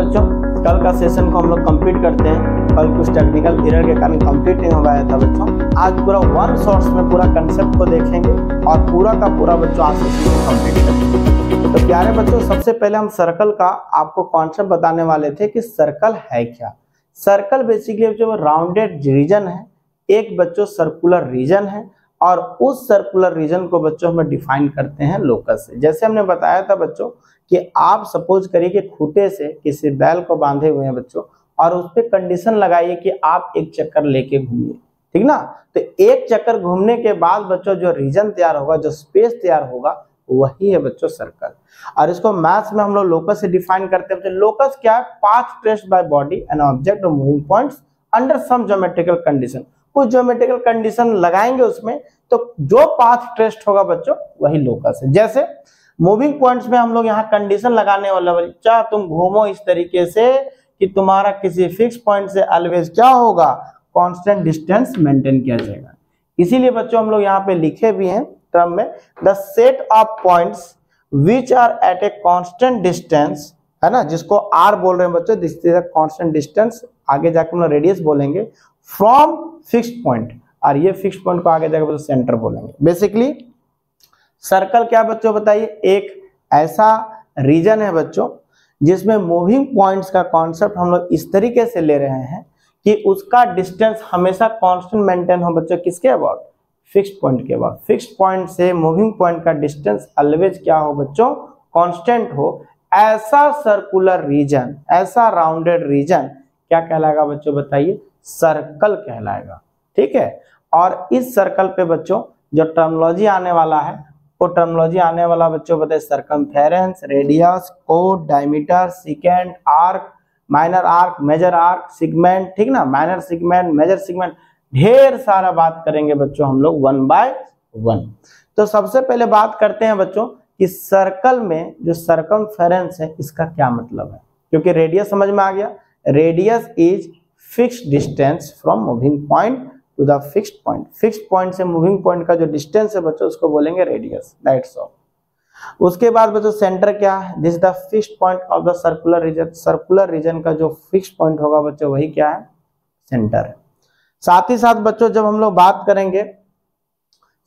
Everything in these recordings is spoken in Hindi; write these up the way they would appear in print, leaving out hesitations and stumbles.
बच्चों, कल का सेशन को हम लोग कंप्लीट करते हैं। कल कुछ टेक्निकल एरर के कारण कंप्लीट नहीं हो पाया था बच्चों। आज पूरा वन शॉट्स में पूरा कंसेप्ट को देखेंगे और पूरा का पूरा बच्चों आज सेशन को कंप्लीट करेंगे। तो प्यारे बच्चों, सबसे पहले हम सर्कल का आपको कॉन्सेप्ट बताने वाले थे कि सर्कल है क्या। सर्कल बेसिकली जो राउंडेड रीजन है, एक बच्चों सर्कुलर रीजन है और उस सर्कुलर रीजन को बच्चों हम डिफाइन करते हैं लोकस से। जैसे हमने बताया था बच्चों कि आप सपोज करिए कि खूंटे से किसी बैल को बांधे हुए हैं बच्चों और उस पर कंडीशन लगाइए कि आप एक चक्कर लेके घूमिए, ठीक ना। तो एक चक्कर घूमने के बाद बच्चों जो रीजन तैयार होगा, जो स्पेस तैयार होगा, वही है बच्चों सर्कल। और इसको मैथ्स में हम लोग लोकस से डिफाइन करते हैं। लोकस क्या है? Path traced by body and object और moving points under some geometrical condition. कुछ ज्योमेट्रिकल कंडीशन लगाएंगे उसमें, तो जो पाथ ट्रेस्ड होगा बच्चों वही लोकस है। जैसे मूविंग पॉइंट्स में हम लोग यहाँ कंडीशन लगाने वाला, बच्चा तुम घूमो इस तरीके से कि तुम्हारा किसी फिक्स पॉइंट से ऑलवेज क्या होगा, कांस्टेंट डिस्टेंस मेंटेन किया जाएगा। इसीलिए बच्चों हम लोग यहाँ पे लिखे भी हैं टर्म में, the set of points which are at a constant distance, है ना, जिसको आर बोल रहे हैं बच्चों, this is a constant distance, आगे जाके हम लोग रेडियस बोलेंगे, फ्रॉम फिक्स्ड पॉइंट, और ये फिक्स्ड पॉइंट को आगे जाकर सेंटर बोलेंगे। बेसिकली सर्कल क्या बच्चों बताइए? एक ऐसा रीजन है बच्चों जिसमें मूविंग पॉइंट्स का कॉन्सेप्ट हम लोग इस तरीके से ले रहे हैं कि उसका डिस्टेंस हमेशा कांस्टेंट मेंटेन हो बच्चों, किसके अबाउट? फिक्स्ड पॉइंट के अबाउट। फिक्स्ड पॉइंट से मूविंग पॉइंट का डिस्टेंस ऑलवेज क्या हो बच्चों? कांस्टेंट हो। ऐसा सर्कुलर रीजन, ऐसा राउंडेड रीजन क्या कहलाएगा बच्चों बताइए? सर्कल कहलाएगा, ठीक है। और इस सर्कल पे बच्चों जो टर्मिनोलॉजी आने वाला है, वो टर्मिनोलॉजी आने वाला बच्चों बताइए सरकमफेरेंस, रेडियस, कोड, diameter, secant, arc, minor arc, major arc, segment, ठीक ना, माइनर सिगमेंट, मेजर सिगमेंट, ढेर सारा बात करेंगे बच्चों हम लोग वन बाय वन। तो सबसे पहले बात करते हैं बच्चों कि सर्कल में जो सरकमफेरेंस है इसका क्या मतलब है, क्योंकि रेडियस समझ में आ गया। Radius is fixed distance from moving point two the fixed point. Fixed point से मूविंग पॉइंट का जो डिस्टेंस है बच्चों उसको बोलेंगे रेडियस, दैट्स ऑल। उसके बाद बच्चों सेंटर क्या है? This is the fixed point of the circular region. Circular region का जो फिक्स्ड पॉइंट होगा बच्चों वही क्या है? सेंटर है। साथ ही साथ बच्चों जब हम लोग बात करेंगे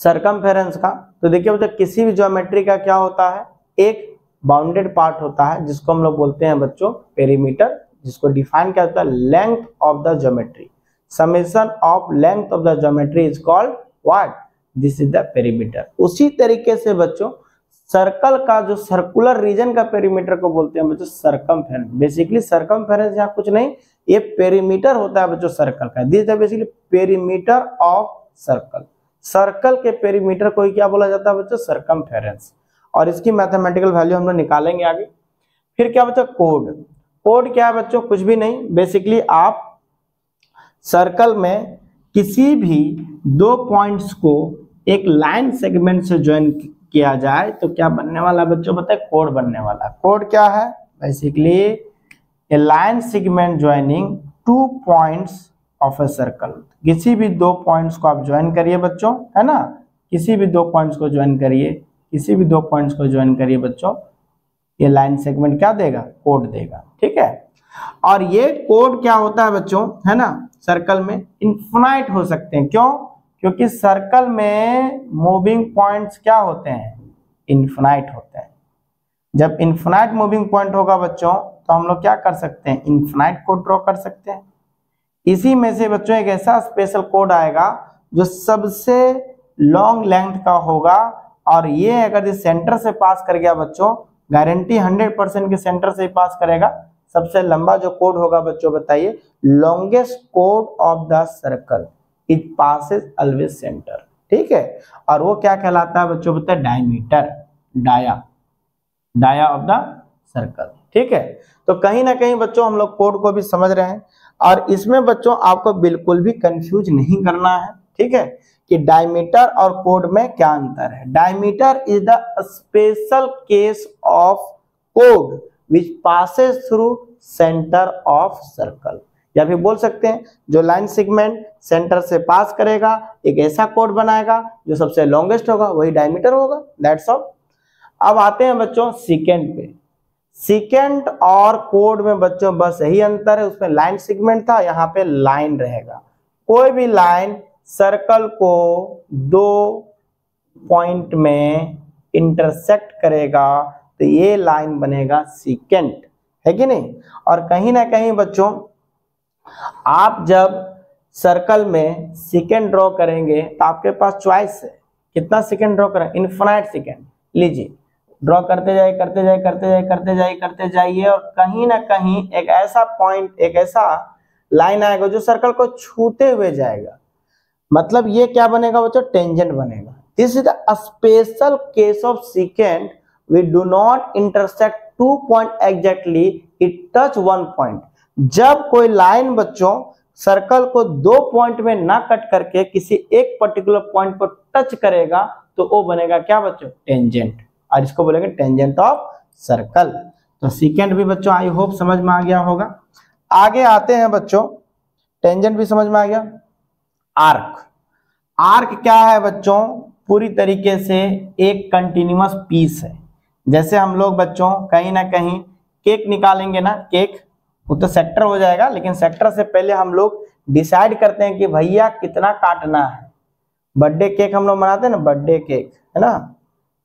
सरकमफेरेंस का, तो देखिए बच्चों किसी भी ज्योमेट्री का क्या होता है? एक बाउंडेड पार्ट होता है जिसको हम लोग बोलते हैं बच्चों पेरीमीटर, जिसको डिफाइन किया जाता है length of the geometry. Summation of length of the geometry is called what? This is the perimeter. उसी तरीके से बच्चों सर्कल का जो सर्कुलर रीजन का पेरीमीटर को बोलते हैं बच्चों सरकमफेरेंस। बेसिकली सरकमफेरेंस यहाँ कुछ नहीं, ये पेरीमीटर होता है बच्चों सर्कल का। This is basically perimeter of circle. Circle के पेरीमीटर को ही क्या बोला जाता है बच्चों? सरकमफेरेंस। और इसकी मैथमेटिकल वैल्यू हम लोग निकालेंगे आगे। फिर क्या बच्चों? कोड। कोड क्या है बच्चों? कुछ भी नहीं, बेसिकली आप सर्कल में किसी भी दो पॉइंट्स को एक लाइन सेगमेंट से ज्वाइन किया जाए तो क्या बनने वाला बच्चों बताए? कोड बनने वाला। कोड क्या है? Basically A line segment joining two points of a circle. किसी भी दो पॉइंट्स को आप ज्वाइन करिए बच्चों, है ना, किसी भी दो पॉइंट्स को ज्वाइन करिए, किसी भी दो पॉइंट्स को ज्वाइन करिए बच्चों, ये लाइन सेगमेंट क्या देगा? कोड देगा, ठीक है। और ये कोड क्या होता है बच्चों, है ना, सर्कल में इनफिनाइट हो सकते हैं। क्यों? क्योंकि सर्कल में मूविंग पॉइंट्स क्या होते हैं? इनफिनाइट होते हैं। जब इनफिनाइट मूविंग पॉइंट होगा बच्चों तो हम लोग क्या कर सकते हैं? इनफिनाइट कोड ड्रॉ कर सकते हैं। इसी में से बच्चों एक ऐसा स्पेशल कोड आएगा जो सबसे लॉन्ग लेंथ का होगा, और ये अगर इस सेंटर से पास कर गया बच्चों, गारंटी 100% के सेंटर से ही पास करेगा। सबसे लंबा जो कोड होगा बच्चों बताइए, लॉन्गेस्ट कोड of the circle, it passes always centre, ठीक है। और वो क्या कहलाता है बच्चों बताइए? Diameter, dia of the circle, ठीक है। तो कहीं ना कहीं बच्चों हम लोग कोड को भी समझ रहे हैं, और इसमें बच्चों आपको बिल्कुल भी कंफ्यूज नहीं करना है, ठीक है, कि डायमीटर और कोड में क्या अंतर है। Diameter is the special case of code which passes through center of circle, या फिर बोल सकते हैं जो लाइन सेगमेंट सेंटर से पास करेगा एक ऐसा कोड बनाएगा जो सबसे लॉन्गेस्ट होगा वही डायमीटर होगा, दैट्स ऑल। अब आते हैं बच्चों सेकेंड पे। सेकेंड और कोड में बच्चों बस यही अंतर है, उसमें लाइन सेगमेंट था, यहाँ पे लाइन रहेगा। कोई भी लाइन सर्कल को 2 पॉइंट में इंटरसेक्ट करेगा तो ये लाइन बनेगा सेकेंड, है कि नहीं। और कहीं ना कहीं बच्चों आप जब सर्कल में सेकेंड ड्रॉ करेंगे तो आपके पास चॉइस है, कितना सेकेंड ड्रॉ करें, इनफिनाइट सेकेंड। लीजिए ड्रॉ करते जाइए करते जाइए करते जाइए करते जाइए करते जाइए, और कहीं ना कहीं एक ऐसा पॉइंट, एक ऐसा लाइन आएगा जो सर्कल को छूते हुए जाएगा, मतलब ये क्या बनेगा बच्चों, टेंजेंट बनेगा। This is the special case of secant, we do not intersect 2 point exactly, it touch 1 point. जब कोई लाइन बच्चों सर्कल को 2 पॉइंट में ना कट करके किसी एक पर्टिकुलर पॉइंट को टच करेगा तो वो बनेगा क्या बच्चों, टेंजेंट, और इसको बोलेंगे टेंजेंट ऑफ सर्कल। तो सेकेंड भी बच्चों आई होप समझ में आ गया होगा। आगे आते हैं बच्चों, टेंजेंट भी समझ में आ गया। आर्क, आर्क क्या है बच्चों, पूरी तरीके से एक कंटिन्यूअस पीस है। जैसे हम लोग बच्चों कहीं ना कहीं केक निकालेंगे ना, केक वो तो सेक्टर हो जाएगा, लेकिन सेक्टर से पहले हम लोग डिसाइड करते हैं कि भैया कितना काटना है। बर्थडे केक हम लोग बनाते हैं ना, बर्थडे केक है ना,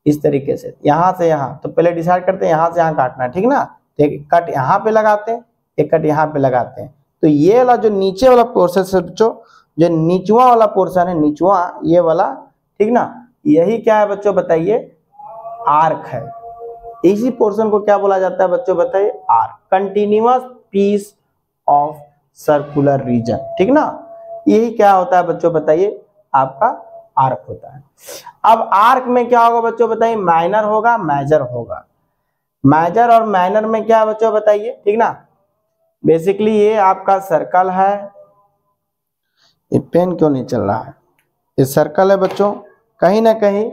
इस तरीके से यहाँ से यहाँ, तो पहले डिसाइड करते हैं यहाँ से यहाँ काटना है, ठीक ना। तो एक कट यहाँ पे लगाते हैं, एक कट यहाँ पे लगाते हैं। तो ये वाला जो नीचे वाला पोर्शन है बच्चों, जो निचवा वाला पोर्शन है, निचवा ये वाला, ठीक ना, यही क्या है बच्चों बताइए, आर्क है। इसी पोर्शन को क्या बोला जाता है बच्चों बताइए, arc, continuous piece of circular region, ठीक ना। यही क्या होता है बच्चों बताइए, आपका आर्क होता है। अब आर्क में क्या होगा बच्चों बताइए, माइनर होगा, मेजर होगा। मेजर और माइनर में क्या है बच्चों बताइए, ठीक ना। बेसिकली ये आपका सर्कल है, ये पेन क्यों नहीं चल रहा है, ये सर्कल है बच्चों। कहीं ना कहीं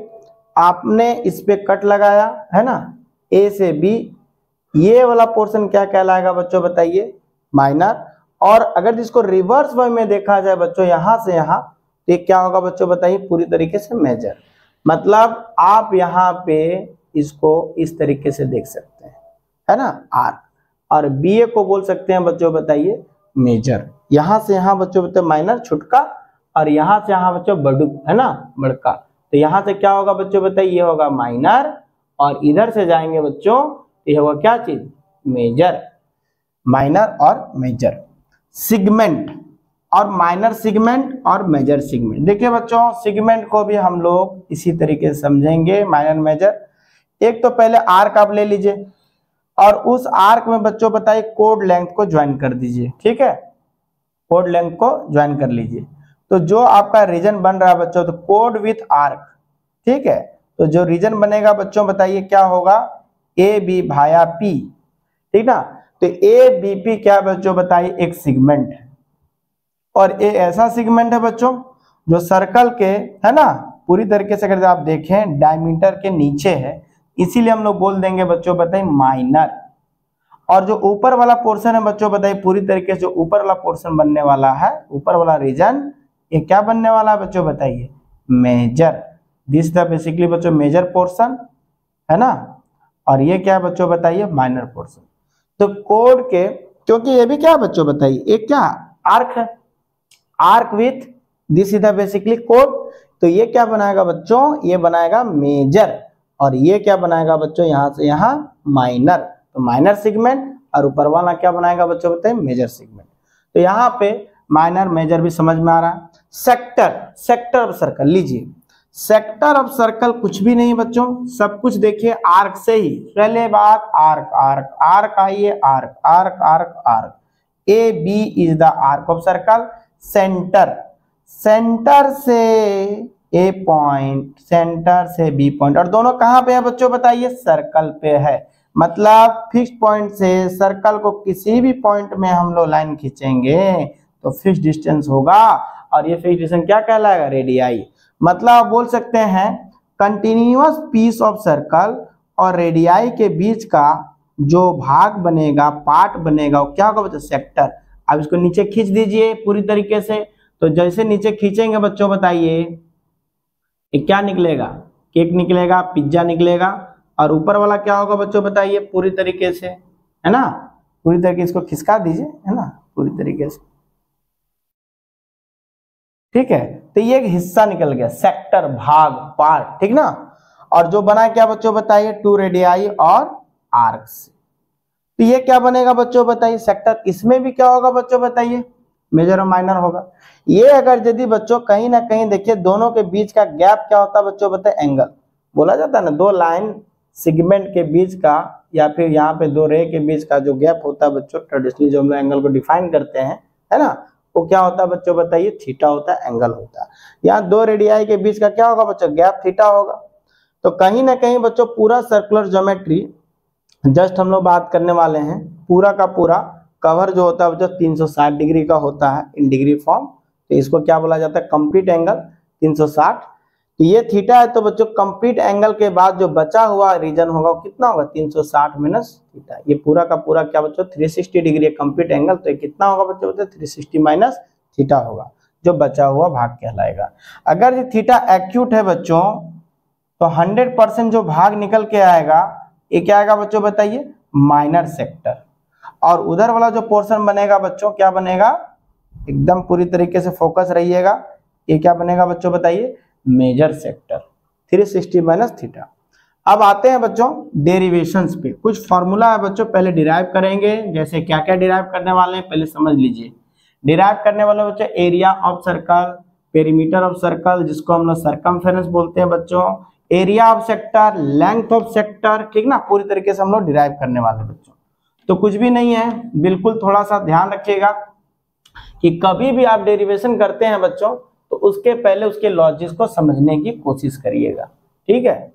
आपने इस पे कट लगाया है ना, ए से बी, ये वाला पोर्शन क्या कहलाएगा बच्चों बताइए, माइनर। और अगर इसको रिवर्स वे में देखा जाए बच्चों, यहां से यहां, तो ये क्या होगा बच्चों बताइए, पूरी तरीके से मेजर। मतलब आप यहाँ पे इसको इस तरीके से देख सकते हैं, है ना, आर्क। और बी ए को बोल सकते हैं बच्चों बताइए मेजर। यहां से यहां बच्चों बताइए माइनर छुटका, और यहां से यहां बच्चों बड़ू, है ना, बड़का। तो यहां से क्या होगा बच्चों बताइए, ये होगा माइनर, और इधर से जाएंगे बच्चों ये होगा क्या चीज, मेजर। माइनर और मेजर, सिगमेंट और माइनर सिगमेंट और मेजर सिगमेंट। देखिए बच्चों सिगमेंट को भी हम लोग इसी तरीके से समझेंगे, माइनर मेजर। एक तो पहले आर्क आप ले लीजिए, और उस आर्क में बच्चों बताइए कोड लेंथ को ज्वाइन कर दीजिए, ठीक है, कोड लेंथ को ज्वाइन कर लीजिए। तो जो आपका रीजन बन रहा है बच्चों, तो कोड विथ आर्क, ठीक है। तो जो रीजन बनेगा बच्चों बताइए क्या होगा, ए बी भाया पी, ठीक ना। तो ए बी पी क्या बच्चों बताइए, एक सिगमेंट है, और ए ऐसा सिगमेंट है बच्चों जो सर्कल के, है ना, पूरी तरीके से अगर आप देखें डायमीटर के नीचे है, इसीलिए हम लोग बोल देंगे बच्चों बताइए माइनर। और जो ऊपर वाला पोर्शन है बच्चों बताइए, पूरी तरीके से जो ऊपर वाला पोर्शन बनने वाला है, ऊपर वाला रीजन, ये क्या बनने वाला है बच्चों बताइए, मेजर। दिस द बेसिकली बच्चों मेजर पोर्शन, है ना, और ये क्या बच्चों बताइए, माइनर पोर्शन। तो कोड के, क्योंकि ये भी क्या बच्चों बताइए, एक क्या आर्क है, arc with this is the basically code. तो ये क्या बनाएगा बच्चों, ये बनाएगा मेजर, और ये क्या बनाएगा बच्चों, यहां से यहां माइनर। तो माइनर सेगमेंट, और ऊपर वाला क्या बनाएगा बच्चों बताइए, मेजर सेगमेंट। तो यहाँ पे माइनर मेजर भी समझ में आ रहा है। सेक्टर, सेक्टर ऑफ सर्कल लीजिए, सेक्टर ऑफ सर्कल कुछ भी नहीं बच्चों, सब कुछ देखिए आर्क से ही। पहले बात आर्क, आर्क आर्क आइए, arc arc arc arc, A B is the arc of circle. Centre, centre से ए पॉइंट, सेंटर से बी पॉइंट, और दोनों कहां पे है बच्चों बताइए, सर्कल पे है। मतलब फिक्स पॉइंट से सर्कल को किसी भी पॉइंट में हम लोग लाइन खींचेंगे तो फिक्स डिस्टेंस होगा, और ये फिक्स डिस्टेंस क्या कहलाएगा, रेडियाई। मतलब आप बोल सकते हैं कंटिन्यूअस पीस ऑफ सर्कल और रेडियाई के बीच का जो भाग बनेगा, पार्ट बनेगा, वो क्या होगा बच्चों, सेक्टर। अब इसको नीचे खींच दीजिए पूरी तरीके से। तो जैसे नीचे खींचेंगे बच्चों बताइए, ये क्या निकलेगा, केक निकलेगा, पिज्जा निकलेगा, और ऊपर वाला क्या होगा बच्चों बताइए, पूरी तरीके से, है ना, पूरी तरीके इसको खिसका दीजिए, है ना, पूरी तरीके से, ठीक है। तो ये एक हिस्सा निकल गया, सेक्टर, भाग, पार्ट, ठीक ना। और जो बना क्या बच्चों बताइए, 2 रेडियाई और आर्क्स। तो ये क्या बनेगा बच्चों बताइए, सेक्टर। इसमें भी क्या होगा बच्चों बताइए, मेजर और माइनर होगा। ये अगर यदि बच्चों कहीं ना कहीं देखिए दोनों के बीच का गैप क्या होता है बच्चों बताइए, एंगल बोला जाता है ना, दो लाइन सेगमेंट के बीच का या फिर यहाँ पे दो रे के बीच का जो गैप होता है बच्चों, ट्रेडिशनली जो हम लोग एंगल को डिफाइन करते हैं, है ना, वो क्या होता है बच्चों बताइए, थीटा होता है, एंगल होता है। यहाँ 2 रेडियाई के बीच का क्या होगा बच्चों, गैप, थीटा होगा। तो कहीं ना कहीं बच्चों पूरा सर्कुलर ज्योमेट्री जस्ट हम लोग बात करने वाले हैं, पूरा का पूरा कवर जो होता है बच्चों 360 डिग्री का होता है इन डिग्री फॉर्म। तो इसको क्या बोला जाता है, कंप्लीट एंगल 360। तो ये थीटा है, तो बच्चों कंप्लीट एंगल के बाद जो बचा हुआ रीजन होगा वो कितना होगा, 360 माइनस थीटा। ये पूरा का पूरा क्या बच्चों 360 डिग्री कंप्लीट एंगल, तो ये कितना होगा बच्चों 360 माइनस थीटा होगा, जो बचा हुआ भाग कहलाएगा। अगर ये थीटा एक्यूट है बच्चों तो 100% जो भाग निकल के आएगा ये क्या आएगा बच्चों बताइए, माइनर सेक्टर। और उधर वाला जो पोर्शन बनेगा बच्चों क्या बनेगा, एकदम पूरी तरीके से फोकस रहिएगा, ये क्या बनेगा बच्चों बताइए, मेजर सेक्टर, 360 माइनस थीटा। अब आते हैं बच्चों डेरिवेशंस पे। कुछ फॉर्मूला है बच्चों, पहले डिराइव करेंगे। जैसे क्या क्या डिराइव करने वाले हैं पहले समझ लीजिए। डिराइव करने वाले बच्चों area of circle, perimeter of circle जिसको हम लोग सर्कमफेरेंस बोलते हैं बच्चों, area of sector, length of sector, ठीक ना, पूरी तरीके से हम लोग डिराइव करने वाले बच्चों। तो कुछ भी नहीं है, बिल्कुल थोड़ा सा ध्यान रखिएगा कि कभी भी आप डेरिवेशन करते हैं बच्चों तो उसके पहले उसके लॉजिक को समझने की कोशिश करिएगा, ठीक है।